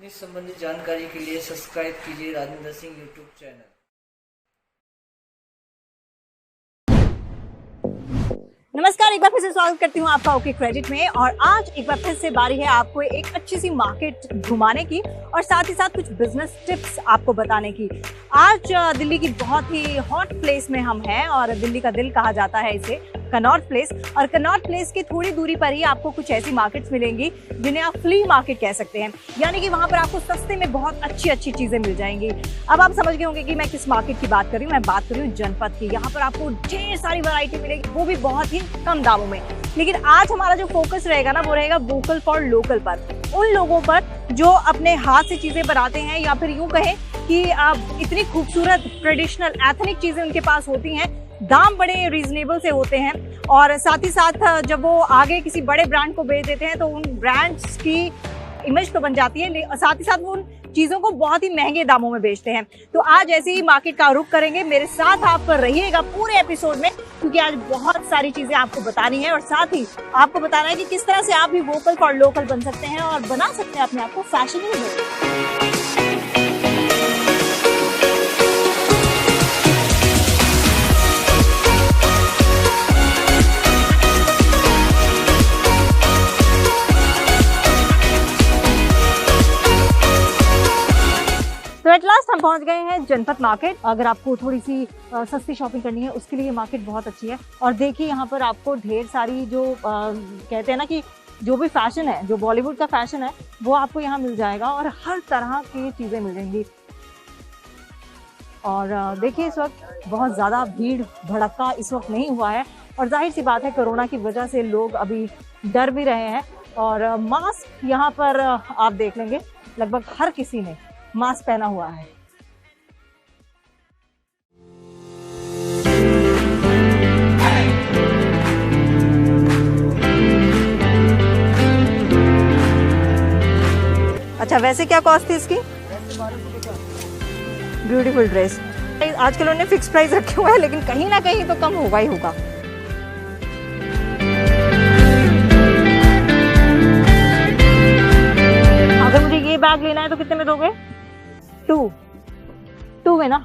Fitness संबंधी जानकारी के लिए सब्सक्राइब कीजिए राजेंद्र सिंह यूट्यूब चैनल। नमस्कार, एक बार फिर से स्वागत करती हूँ आपका ओके क्रेडिट में। और आज एक बार फिर से बारी है आपको एक अच्छी सी मार्केट घुमाने की और साथ ही साथ कुछ बिजनेस टिप्स आपको बताने की। आज दिल्ली की बहुत ही हॉट प्लेस में हम हैं और दिल्ली का दिल कहा जाता है इसे, कनॉट प्लेस। और कनॉट प्लेस की थोड़ी दूरी पर ही आपको कुछ ऐसी मार्केट्स मिलेंगी जिन्हें आप फ्ली मार्केट कह सकते हैं, यानी कि वहां पर आपको सस्ते में बहुत अच्छी अच्छी चीजें मिल जाएंगी। अब आप समझ गए होंगे कि मैं किस मार्केट की बात कर रही हूँ। मैं बात कर रही हूँ जनपद की। यहाँ पर आपको ढेर सारी वैरायटी मिलेगी, वो भी बहुत ही कम दामों में। लेकिन आज हमारा जो फोकस रहेगा ना, वो रहेगा वोकल फॉर लोकल पर, उन लोगों पर जो अपने हाथ से चीजें बनाते हैं, या फिर यूं कहें कि इतनी खूबसूरत ट्रेडिशनल एथनिक चीजें उनके पास होती हैं, दाम बड़े रीजनेबल से होते हैं। और साथ ही साथ जब वो आगे किसी बड़े ब्रांड को बेच देते हैं तो उन ब्रांड्स की इमेज तो बन जाती है, साथ ही साथ वो उन चीजों को बहुत ही महंगे दामों में बेचते हैं। तो आज ऐसी ही मार्केट का रुख करेंगे। मेरे साथ आप रहिएगा पूरे एपिसोड में, क्योंकि आज बहुत सारी चीजें आपको बतानी है और साथ ही आपको बताना है कि किस तरह से आप भी वोकल फॉर लोकल बन सकते हैं और बना सकते हैं अपने आप को फैशनेबल। तो एट लास्ट हम पहुंच गए हैं जनपद मार्केट। अगर आपको थोड़ी सी सस्ती शॉपिंग करनी है उसके लिए मार्केट बहुत अच्छी है। और देखिए यहाँ पर आपको ढेर सारी जो कहते हैं ना कि जो भी फैशन है, जो बॉलीवुड का फैशन है, वो आपको यहाँ मिल जाएगा और हर तरह की चीज़ें मिल जाएंगी। और देखिए इस वक्त बहुत ज़्यादा भीड़ भड़का इस वक्त नहीं हुआ है और जाहिर सी बात है कोरोना की वजह से लोग अभी डर भी रहे हैं। और मास्क यहाँ पर आप देख लेंगे लगभग हर किसी ने मास्क पहना हुआ है। अच्छा, वैसे क्या कॉस्ट थी इसकी? Beautiful dress. आजकल उन्होंने फिक्स प्राइस रखे हुए हैं, लेकिन कहीं ना कहीं तो कम होगा ही होगा। अगर मुझे ये बैग लेना है तो कितने में दोगे? टू में ना?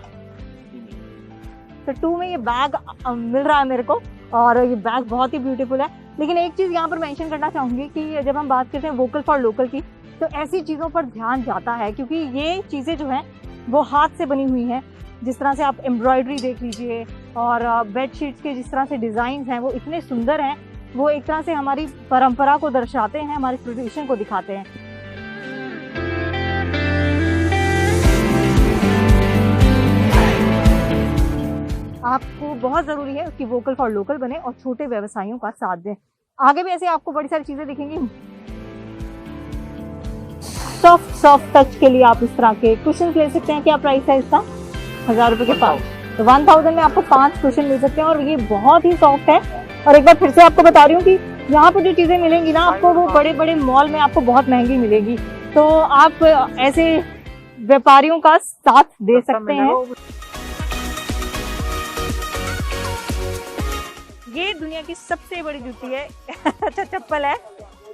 तो 2 में ये बैग मिल रहा है मेरे को और ये बैग बहुत ही ब्यूटीफुल है। लेकिन एक चीज़ यहाँ पर मेंशन करना चाहूँगी कि जब हम बात करते हैं वोकल फॉर लोकल की, तो ऐसी चीज़ों पर ध्यान जाता है क्योंकि ये चीज़ें जो हैं वो हाथ से बनी हुई हैं। जिस तरह से आप एम्ब्रॉयडरी देख लीजिए और बेडशीट्स के जिस तरह से डिज़ाइन हैं वो इतने सुंदर हैं, वो एक तरह से हमारी परंपरा को दर्शाते हैं, हमारे ट्रेडिशन को दिखाते हैं। आपको बहुत ज़रूरी है कि वोकल फॉर लोकल बने और छोटे व्यवसायियों का साथ दें। आगे भी ऐसे आपको बड़ी सारी चीज़ें दिखेंगी। सॉफ्ट टच के लिए आप इस तरह के कुशन ले सकते हैं। क्या प्राइस है इसका? 1000 रुपये के पास। तो 1000 में आपको 5 कुशन मिल सकते हैं और ये बहुत ही सॉफ्ट है। और एक बार फिर से आपको बता रही हूँ कि यहाँ पर जो चीज़ें मिलेंगी ना आपको, वो बड़े बड़े मॉल में आपको बहुत महंगी मिलेगी। तो आप ऐसे व्यापारियों का साथ दे सकते हैं। ये दुनिया की सबसे बड़ी जूती है अच्छा चप्पल है,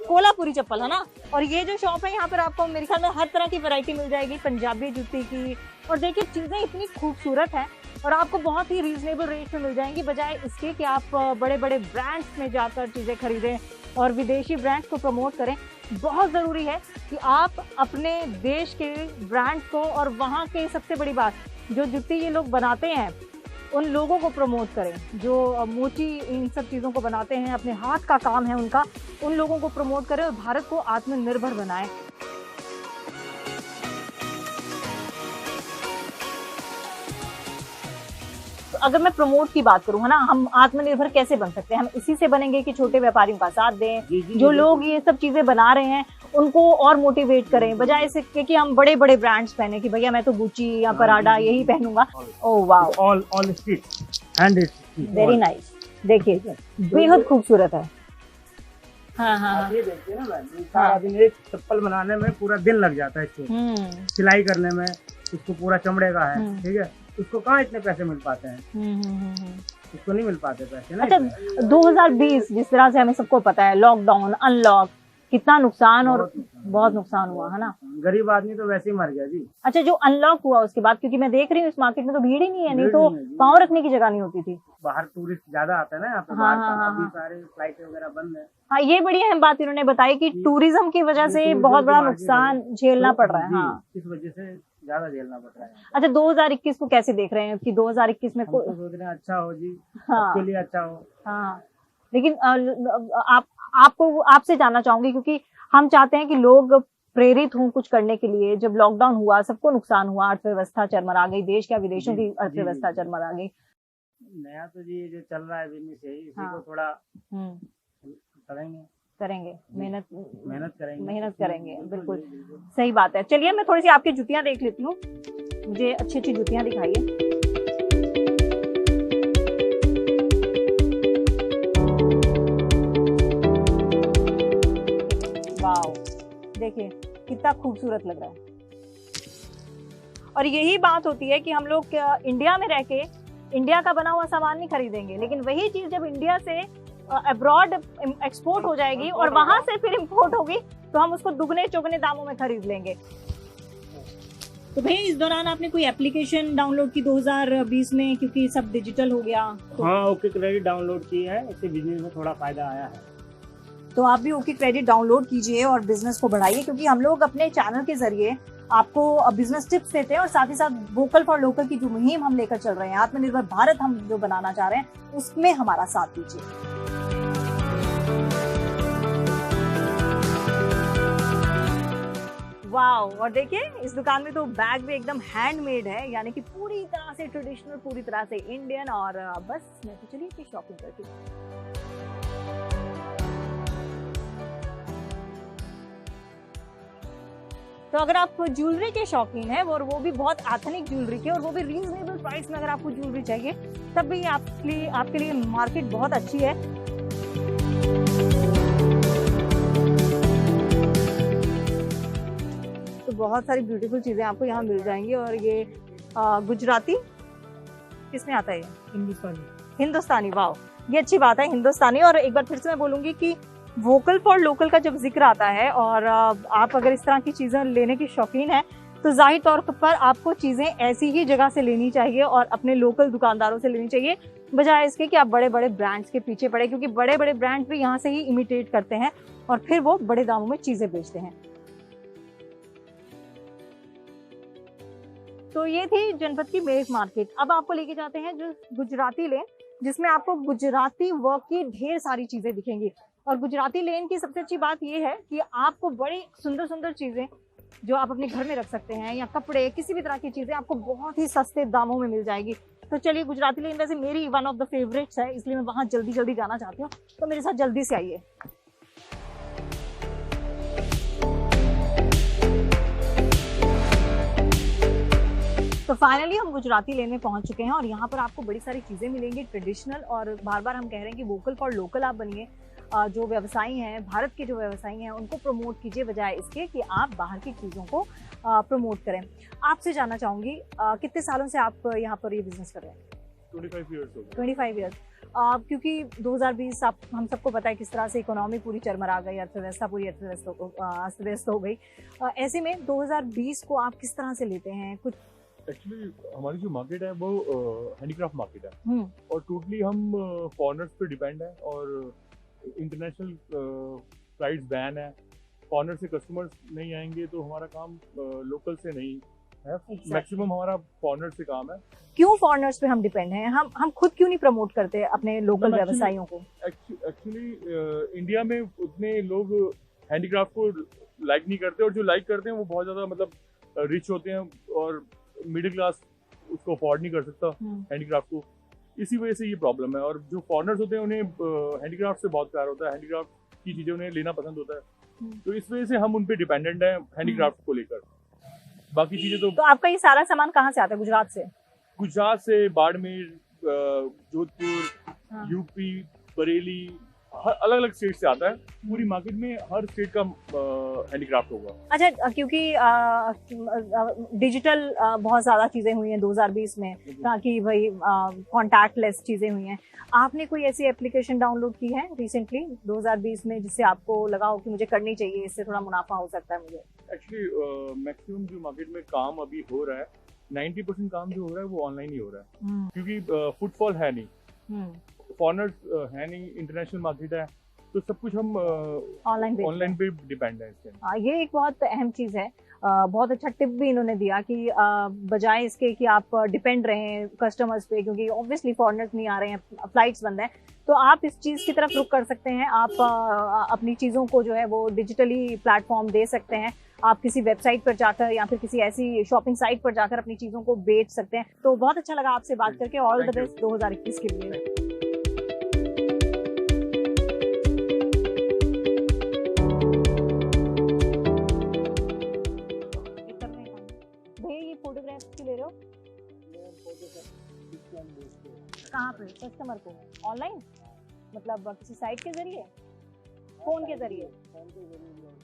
कोल्हापुरी चप्पल है ना। और ये जो शॉप है यहाँ पर आपको मेरे ख्याल में हर तरह की वैरायटी मिल जाएगी पंजाबी जूती की। और देखिए चीज़ें इतनी खूबसूरत हैं और आपको बहुत ही रीजनेबल रेट में मिल जाएंगी, बजाय इसके कि आप बड़े बड़े ब्रांड्स में जाकर चीज़ें खरीदें और विदेशी ब्रांड्स को प्रमोट करें। बहुत ज़रूरी है कि आप अपने देश के ब्रांड्स को और वहाँ के, सबसे बड़ी बात, जो जूती ये लोग बनाते हैं उन लोगों को प्रमोट करें, जो मोची इन सब चीज़ों को बनाते हैं, अपने हाथ का काम है उनका, उन लोगों को प्रमोट करें और भारत को आत्मनिर्भर बनाएं। तो अगर मैं प्रमोट की बात करूँ है ना, हम आत्मनिर्भर कैसे बन सकते हैं? हम इसी से बनेंगे कि छोटे व्यापारियों का साथ दें, जो लोग ये सब चीज़ें बना रहे हैं उनको और मोटिवेट करें, बजाय इसके कि हम बड़े बड़े ब्रांड्स पहने कि भैया मैं तो गुची या पराडा यही पहनूंगा। ओह वाह, all stitch hand, very nice. देखिए बेहद खूबसूरत है। हाँ। ये देखिए ना मैम, सारा दिन एक चप्पल बनाने में पूरा दिन लग जाता है इसको, सिलाई करने में। इसको पूरा चमड़े का है, ठीक है। उसको कहाँ इतने पैसे मिल पाते हैं? उसको नहीं मिल पाते पैसे ना। अच्छा, 2020 जिस तरह से हमें सबको पता है, लॉकडाउन, अनलॉक, कितना नुकसान और बहुत नुकसान। बहुत नुकसान हुआ है ना। गरीब आदमी तो वैसे ही मर गया जी। अच्छा, जो अनलॉक हुआ उसके बाद, क्योंकि मैं देख रही हूँ इस मार्केट में तो भीड़ ही नहीं है, नहीं भीड़ तो नहीं है जी। पाँव रखने की जगह नहीं होती थी। बाहर टूरिस्ट ज्यादा आता है ना यहाँ पे, हाँ, बाहर हाँ, का। हाँ, अभी हाँ। सारे फ्लाइट वगैरह बंद है। हाँ, ये बड़ी अहम बात इन्होंने बताई कि टूरिज्म की वजह से टूरिज्म बहुत की बड़ा मार्केट नुकसान है। झेलना तो पड़ रहा है। जी, हाँ, इस वजह से ज्यादा झेलना पड़ रहा है। अच्छा 2021 को कैसे देख रहे हैं कि 2021 में हम तो सोच रहे हैं अच्छा हो जी, हाँ। सबके लिए अच्छा हो। हाँ, लेकिन आपसे जानना चाहूंगी, क्योंकि हम चाहते हैं कि लोग प्रेरित हों कुछ करने के लिए। जब लॉकडाउन हुआ सबको नुकसान हुआ, अर्थव्यवस्था चरमरा गई, देश क्या विदेशों की अर्थव्यवस्था चरमरा गई। नया तो जी जो चल रहा है बिजनेस है, इसी हाँ। को थोड़ा करेंगे, करेंगे, मेहनत मेहनत करेंगे। बिल्कुल सही बात है। चलिए मैं थोड़ी सी आपकी जुतियां देख लेती हूँ, मुझे अच्छी अच्छी जुतियां दिखाइए। वाओ, देखिए कितना खूबसूरत लग रहा है। और यही बात होती है कि हम लोग इंडिया में रह के इंडिया का बना हुआ सामान नहीं खरीदेंगे, लेकिन वही चीज जब इंडिया से अब्रॉड एक्सपोर्ट हो जाएगी और वहां से फिर इंपोर्ट होगी तो हम उसको दुगने चौगने दामों में खरीद लेंगे। तो भैया इस दौरान आपने कोई एप्लीकेशन डाउनलोड की 2020 में, क्योंकि सब डिजिटल हो गया तो? हाँ, ओके क्रेडिट डाउनलोड की है, इससे बिजनेस में थोड़ा फायदा आया है। तो आप भी ओके क्रेडिट डाउनलोड कीजिए और बिजनेस को बढ़ाइए, क्योंकि हम लोग अपने चैनल के जरिए आपको बिजनेस टिप्स देते हैं और साथ ही साथ वोकल फॉर लोकल की जो मुहिम हम लेकर चल रहे हैं, आत्मनिर्भर भारत हम जो बनाना चाह रहे हैं, उसमें हमारा साथ दीजिए। वाओ, और देखिए इस दुकान में तो बैग भी एकदम हैंडमेड है, यानी कि पूरी तरह से ट्रेडिशनल, पूरी तरह से इंडियन। और बस मैं तो चलिए इसकी शॉपिंग करती हूँ। तो अगर आप ज्वेलरी के शौकीन हैं और वो भी बहुत एथनिक ज्वेलरी के, और वो भी रीजनेबल प्राइस में अगर आपको ज्वेलरी चाहिए, तब भी आपके लिए मार्केट बहुत अच्छी है। तो बहुत सारी ब्यूटीफुल चीजें आपको यहाँ मिल जाएंगी। और ये गुजराती किसमें आता है? हिंदुस्तानी। वाओ, ये अच्छी बात है, हिंदुस्तानी। और एक बार फिर से मैं बोलूंगी कि वोकल फॉर लोकल का जब जिक्र आता है और आप अगर इस तरह की चीजें लेने की शौकीन है, तो जाहिर तौर पर आपको चीजें ऐसी ही जगह से लेनी चाहिए और अपने लोकल दुकानदारों से लेनी चाहिए, बजाय इसके कि आप बड़े बड़े ब्रांड्स के पीछे पड़े, क्योंकि बड़े बड़े ब्रांड्स भी यहाँ से ही इमिटेट करते हैं और फिर वो बड़े दामों में चीजें बेचते हैं। तो ये थी जनपद की मेघ मार्केट। अब आपको लेके जाते हैं जो गुजराती लेन, जिसमें आपको गुजराती वर्क की ढेर सारी चीजें दिखेंगी। और गुजराती लेन की सबसे अच्छी बात ये है कि आपको बड़ी सुंदर सुंदर चीजें जो आप अपने घर में रख सकते हैं, या कपड़े, किसी भी तरह की चीजें आपको बहुत ही सस्ते दामों में मिल जाएगी। तो चलिए, गुजराती लेन वैसे मेरी वन ऑफ द फेवरेट्स है, इसलिए मैं वहां जल्दी जल्दी जाना चाहती हूँ, तो मेरे साथ जल्दी से आइए। तो फाइनली हम गुजराती लेन में पहुंच चुके हैं और यहाँ पर आपको बड़ी सारी चीजें मिलेंगी ट्रेडिशनल। और बार बार हम कह रहे हैं कि वोकल फॉर लोकल आप बनिए। जो व्यवसायी हैं, भारत के जो व्यवसायी हैं, उनको प्रमोट कीजिए, बजाय इसके कि आप बाहर की चीज़ों को प्रमोट करें। आपसे जानना चाहूँगी, कितने सालों से आप यहाँ पर ये बिजनेस कर रहे हैं? 25 ईयर्स हो गए। 25 ईयर्स। क्योंकि 2020 हम सबको पता है किस तरह से इकोनॉमी पूरी चरमरा गई, अर्थव्यवस्था पूरी अस्त व्यस्त हो गई। ऐसे में 2020 को आप किस तरह से लेते हैं? कुछ एक्चुअली हमारी जो मार्केट है वो हैंडीक्राफ्ट मार्केट है और टोटली हम फॉरेनर्स पे डिपेंड है और इंटरनेशनल फ्लाइट्स बैन है। फॉरेनर से कस्टमर्स नहीं आएंगे तो हमारा काम लोकल से नहीं है। मैक्सिमम हमारा फॉरेनर से काम है। क्यों फॉरेनर्स पे हम डिपेंड हैं? हम खुद क्यों नहीं प्रमोट करते अपने लोकल व्यवसायियों को? एक्चुअली इंडिया में उतने लोग हैंडीक्राफ्ट को लाइक नहीं करते और जो लाइक करते हैं वो बहुत ज़्यादा मतलब रिच होते हैं और मिडिल क्लास उसको अफोर्ड नहीं कर सकता हैंडीक्राफ्ट को। इसी वजह से ये प्रॉब्लम है। और जो फॉरेनर्स होते हैं उन्हें हैंडीक्राफ्ट से बहुत प्यार होता है, हैंडीक्राफ्ट की चीज़ें उन्हें लेना पसंद होता है। तो इस वजह से हम उन पे डिपेंडेंट हैं हैंडीक्राफ्ट को लेकर। बाकी चीज़ें तो आपका ये सारा सामान कहाँ से आता है? गुजरात से? गुजरात से, बाड़मेर, जोधपुर, यूपी, बरेली, हर अलग अलग स्टेट से आता है। पूरी मार्केट में हर स्टेट का हैंडीक्राफ्ट होगा। अच्छा, क्योंकि डिजिटल बहुत ज़्यादा चीज़ें हुई हैं 2020 में, ताकि भाई कॉन्टैक्टलेस चीज़ें हुई हैं। आपने कोई ऐसी एप्लीकेशन डाउनलोड की है रिसेंटली 2020 में जिससे आपको लगा हो कि मुझे करनी चाहिए, इससे थोड़ा मुनाफा हो सकता है मुझे? एक्चुअली मैक्सिमम जो मार्केट में काम अभी हो रहा है, 90% काम जो हो रहा है वो ऑनलाइन ही हो रहा है, क्योंकि फुटफॉल है नहीं, फॉरेनर्स है नहीं, इंटरनेशनल मार्केट है, तो सब कुछ हम ऑनलाइन पे डिपेंड है इसके। ये एक बहुत अहम चीज़ है। बहुत अच्छा टिप भी इन्होंने दिया कि बजाय इसके कि आप डिपेंड रहें कस्टमर्स पे, क्योंकि ऑब्वियसली फॉरेनर्स नहीं आ रहे हैं, फ्लाइट्स बंद हैं, तो आप इस चीज़ की तरफ रुख कर सकते हैं। आप अपनी चीज़ों को जो है वो डिजिटली प्लेटफॉर्म दे सकते हैं। आप किसी वेबसाइट पर जाकर या फिर किसी ऐसी शॉपिंग साइट पर जाकर अपनी चीज़ों को बेच सकते हैं। तो बहुत अच्छा लगा आपसे बात करके। ऑल द बेस्ट 2021 के लिए। फोटोग्राफ ले रहे हो कहाँ पे? कस्टमर को ऑनलाइन, मतलब किसी साइट के जरिए, फोन के जरिए?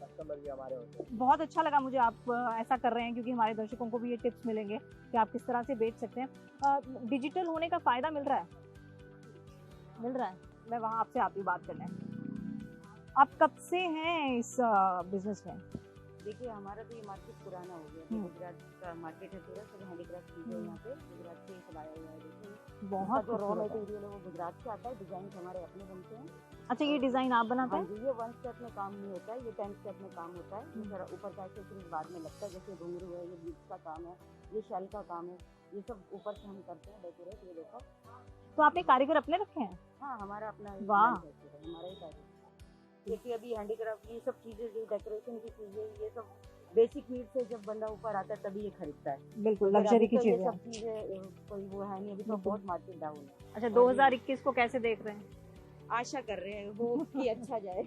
कस्टमर भी हमारे होते हैं। बहुत अच्छा लगा मुझे आप ऐसा कर रहे हैं, क्योंकि हमारे दर्शकों को भी ये टिप्स मिलेंगे कि आप किस तरह से बेच सकते हैं। डिजिटल होने का फायदा मिल रहा है? मिल रहा है। मैं वहाँ आपसे आती हूँ बात करने। आप कब से हैं इस बिजनेस में? देखिए, हमारा तो ये मार्केट पुराना हो गया, गुजरात का मार्केट है पूरा, सब हैंडीक्राफ्ट चीजें यहाँ पे गुजरात से सब आया हुआ है। देखिए, बहुत जो रॉ मटेरियल है वो गुजरात से आता है, डिजाइन हमारे अपने बनते हैं। अच्छा, ये डिजाइन आप बनाते हैं? हाँ जी, ये 1 स्टेप में काम नहीं होता है, ये 10 स्टेप में काम होता है। जरा ऊपर का एक्सेसरीज बाद में लगता है, जैसे घुंघरू है, ये बीच का काम है, ये शेल का काम है, ये सब ऊपर से हम करते हैं डेकोरेट। ये देखो, तो आपने कारीगर अपने रखे हैं? हाँ, हमारा अपना वाह, हमारा ही कारीगर। देखिए, अभी हैंडीक्राफ्ट ये सब चीजें जो डेकोरेशन की चीजें, ये सब बेसिक नीड से जब बंदा ऊपर आता है तभी ये खरीदता है। बिल्कुल लग्जरी की चीजें, सब चीजें कोई वो है नहीं, अभी तो बहुत मार्केट डाउन है। अच्छा, 2021 को कैसे देख रहे हैं? आशा कर रहे हैं होप कि अच्छा जाए।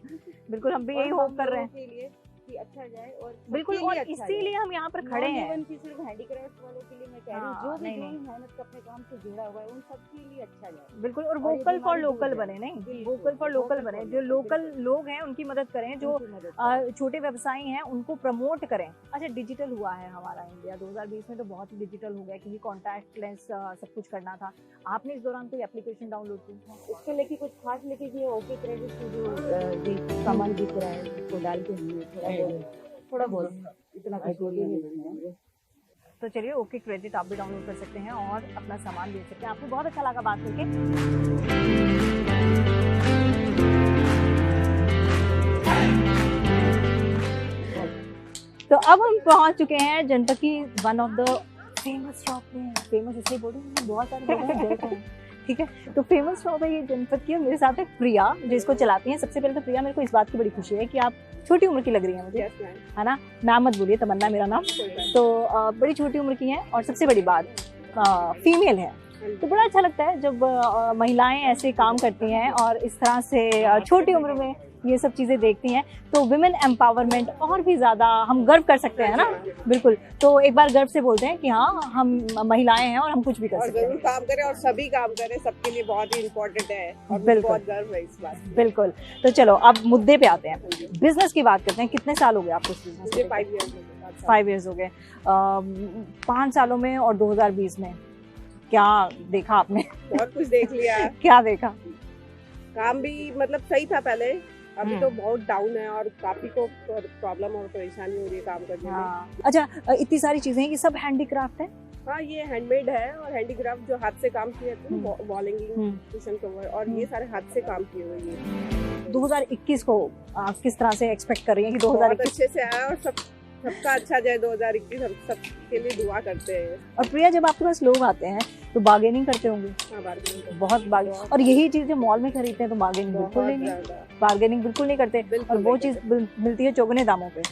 बिल्कुल, हम भी यही होप कर रहे हैं के लिए कि अच्छा जाए, और बिल्कुल, और इसीलिए हम यहाँ पर खड़े हैं। सिर्फ हैंडीक्राफ्ट वालों के लिए मैं कह रही हूँ, जो भी मेहनत अपने काम से जुड़ा हुआ है उन सब के लिए अच्छा जाए। बिल्कुल, और वोकल फॉर लोकल बने, नहीं वोकल फॉर लोकल बने। जो लोकल लोग हैं उनकी मदद करें, जो छोटे व्यवसायी हैं उनको प्रमोट करें। अच्छा, डिजिटल हुआ है हमारा इंडिया 2020 में, तो बहुत ही डिजिटल हो गया, क्योंकि कॉन्टैक्टलेस सब कुछ करना था। आपने इस दौरान कोई एप्लीकेशन डाउनलोड की? इसको लेके कुछ खास लेके ये ओके क्रेडिट से जो सामान बिक रहा है उसको डाल के थोड़ा बहुत इतना तो चलिए, ओके क्रेडिट आप भी डाउनलोड कर सकते हैं और अपना सामान बेच सकते हैं। आपको बहुत अच्छा लगा बात करके। तो अब हम पहुंच चुके हैं जनपद की one of the famous shop में। फेमस इसलिए बोल रही हूँ, बहुत सारे लोग हैं, ठीक है। तो फेमस शॉप है ये जनपद की, और मेरे साथ है प्रिया जो इसको चलाती हैं। सबसे पहले तो प्रिया, मेरे को इस बात की बड़ी खुशी है कि आप छोटी उम्र की लग रही हैं मुझे, है ना? नाम मत बोलिए, तमन्ना मेरा नाम। तो बड़ी छोटी उम्र की हैं, और सबसे बड़ी बात फीमेल है। तो बड़ा अच्छा लगता है जब महिलाएं ऐसे काम करती हैं और इस तरह से छोटी उम्र में ये सब चीज़ें देखती हैं, तो विमेन एम्पावरमेंट और भी ज़्यादा हम गर्व कर सकते हैं ना। बिल्कुल, तो एक बार गर्व से बोलते हैं कि हाँ, हम महिलाएं हैं और हम कुछ भी कर सकते हैं। जरूर काम करें और सभी काम करें, सबके लिए बहुत ही इम्पोर्टेंट है, और बहुत गर्व है इस बात। बिल्कुल। तो चलो अब मुद्दे पे आते हैं, बिजनेस की बात करते हैं। कितने साल हो गए आपको इस बिजनेस? मुझे 5 ईयर्स हो गए। 5 ईयर्स हो गए। 5 सालों में और 2020 में क्या देखा आपने? बहुत कुछ देख लिया। क्या देखा? काम भी मतलब सही था पहले, अभी तो बहुत डाउन है और काफी को प्रॉब्लम और परेशानी हो रही है काम करने में। अच्छा, इतनी सारी चीजें, ये सब हैंडीक्राफ्ट है? हाँ, ये हैंडमेड है, और हैंडीक्राफ्ट जो हाथ से काम किए थे, वॉल हैंगिंग, कुशन कवर, और ये सारे हाथ से काम किए हुए हैं। 2021 को किस तरह से एक्सपेक्ट कर रही हैं कि 2021 अच्छे से आया, और सबका अच्छा जाए 2021, हम सबके लिए दुआ करते हैं। और प्रिया, जब आपके पास लोग आते हैं तो बार्गेनिंग करते होंगे? हाँ, बार्गेनिंग, बहुत बार्गेनिंग। और यही चीज जो मॉल में खरीदते हैं तो बार्गेनिंग बिल्कुल नहीं करते, और वो चीज मिलती है चौगुने दामों पे,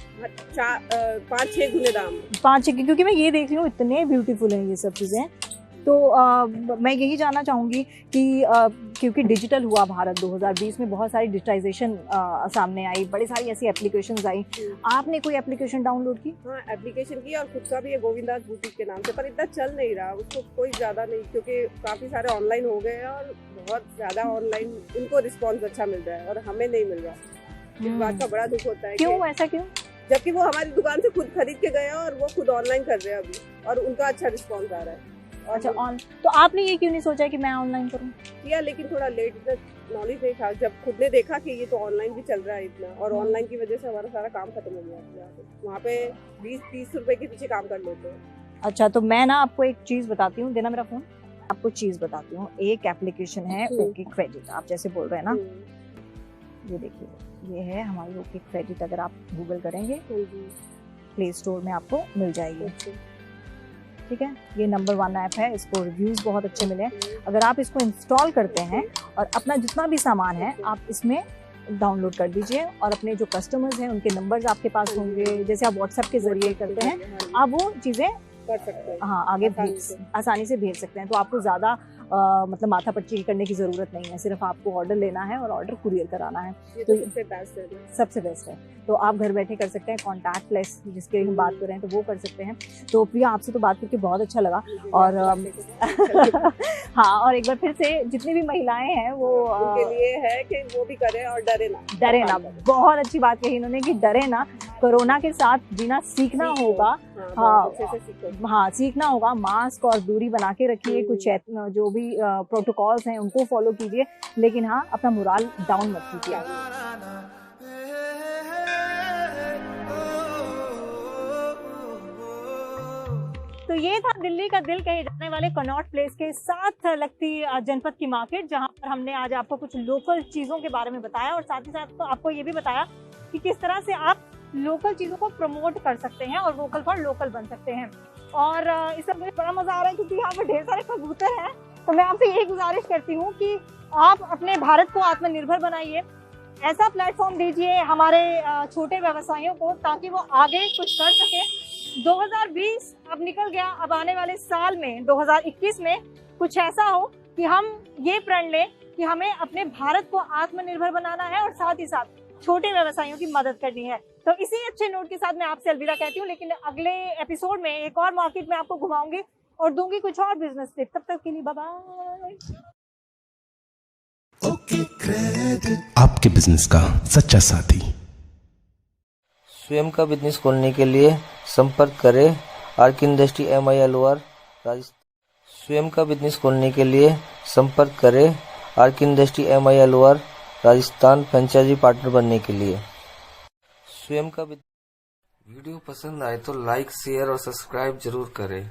5-6 गुने दाम। 5-6, क्योंकि मैं ये देख रही हूँ इतने ब्यूटीफुल हैं ये सब चीजें। तो मैं यही जानना चाहूंगी कि क्योंकि डिजिटल हुआ भारत 2020 में, बहुत सारी डिजिटाइजेशन सामने आई, बड़ी सारी ऐसी एप्लीकेशंस आई। आपने कोई एप्लीकेशन डाउनलोड की? हाँ, एप्लीकेशन की, और खुद का भी है गोविंदास बुटीक के नाम से, पर इतना चल नहीं रहा उसको, कोई ज्यादा नहीं, क्योंकि काफी सारे ऑनलाइन हो गए हैं और बहुत ज्यादा ऑनलाइन उनको रिस्पॉन्स अच्छा मिल रहा है और हमें नहीं मिल रहा। इस बात का बड़ा दुख होता है। क्यों, ऐसा क्यों? जबकि वो हमारी दुकान से खुद खरीद के गए हैं और वो खुद ऑनलाइन कर रहे हैं अभी, और उनका अच्छा रिस्पॉन्स आ रहा है। अच्छा, तो आपने ये क्यों नहीं सोचा कि मैं ऑनलाइन करूं? किया, लेकिन थोड़ा लेट, नॉलेज नहीं था। जब खुद ने देखा कि ये तो ऑनलाइन भी चल रहा है इतना, और ऑनलाइन की वजह से हमारा सारा काम खत्म हो गया। वहाँ पे 20-30 रुपए के पीछे काम कर लेते हैं। अच्छा, तो मैं ना आपको एक चीज बताती हूँ, देना मेरा फोन। आपको चीज बताती हूँ, एक एप्लीकेशन है ओके क्रेडिट, आप जैसे बोल रहे हैं ना, ये देखिए, ये है हमारी ओके क्रेडिट। अगर आप गूगल करेंगे प्ले स्टोर में आपको मिल जाएगी, ठीक है। ये नंबर 1 ऐप है, इसको रिव्यूज बहुत अच्छे मिले हैं। अगर आप इसको इंस्टॉल करते हैं और अपना जितना भी सामान है आप इसमें डाउनलोड कर दीजिए, और अपने जो कस्टमर्स हैं उनके नंबर्स आपके पास होंगे, जैसे आप व्हाट्सएप के जरिए करते हैं, आप वो चीजें कर सकते हैं। हाँ, आगे आसानी से भेज सकते हैं। तो आपको ज्यादा मतलब माथा पच्ची करने की जरूरत नहीं है, सिर्फ आपको ऑर्डर लेना है और ऑर्डर कुरियर कराना है। ये तो सबसे बेस्ट है। सबसे बेस्ट है। तो आप घर बैठे कर सकते हैं, कॉन्टैक्टलेस जिसके हम बात कर रहे हैं, तो वो कर सकते हैं। तो प्रिया, आपसे तो बात करके बहुत अच्छा लगा, और हाँ, और एक बार फिर से जितनी भी महिलाएं हैं वो उनके लिए है कि वो भी करें और डरे ना। डरे ना, बहुत अच्छी बात कही इन्होंने कि डरे ना, कोरोना के साथ जीना सीखना होगा। हाँ, सीखना होगा। मास्क और दूरी बना के रखिए, कुछ जो भी प्रोटोकॉल्स हैं उनको फॉलो कीजिए, लेकिन हाँ, अपना मोराल डाउन मत कीजिए। तो ये था दिल्ली का दिल कहे जाने वाले कनॉट प्लेस के साथ लगती जनपद की मार्केट, जहां पर हमने आज आपको कुछ लोकल चीजों के बारे में बताया, और साथ ही साथ तो आपको ये भी बताया कि किस तरह से आप लोकल चीजों को प्रमोट कर सकते हैं और वोकल फॉर लोकल बन सकते हैं। और इससे मुझे बड़ा मजा आ रहा है क्योंकि यहाँ पर ढेर सारे कबूतर हैं। तो मैं आपसे यही गुजारिश करती हूँ कि आप अपने भारत को आत्मनिर्भर बनाइए, ऐसा प्लेटफॉर्म दीजिए हमारे छोटे व्यवसायियों को, ताकि वो आगे कुछ कर सके। 2020 अब निकल गया, अब आने वाले साल में 2021 में कुछ ऐसा हो कि हम ये प्रण लें कि हमें अपने भारत को आत्मनिर्भर बनाना है और साथ ही साथ छोटे व्यवसायियों की मदद करनी है। तो इसी अच्छे नोट के साथ मैं आपसे अलविदा कहती हूँ, लेकिन अगले एपिसोड में एक और मार्केट में आपको घुमाऊंगी और दूंगी कुछ और बिजनेस टिप। तब तक के लिए बाय बाय। ओके क्रेडिट, आपके बिजनेस का सच्चा साथी। स्वयं का बिजनेस खोलने के लिए संपर्क करें आर्क इंडस्ट्री MILOR राजस्थान। स्वयं का बिजनेस खोलने के लिए संपर्क करें arc industry MILOR Rajasthan franchise partner बनने के लिए। स्वयं का वीडियो पसंद आए तो लाइक, शेयर और सब्सक्राइब जरूर करें।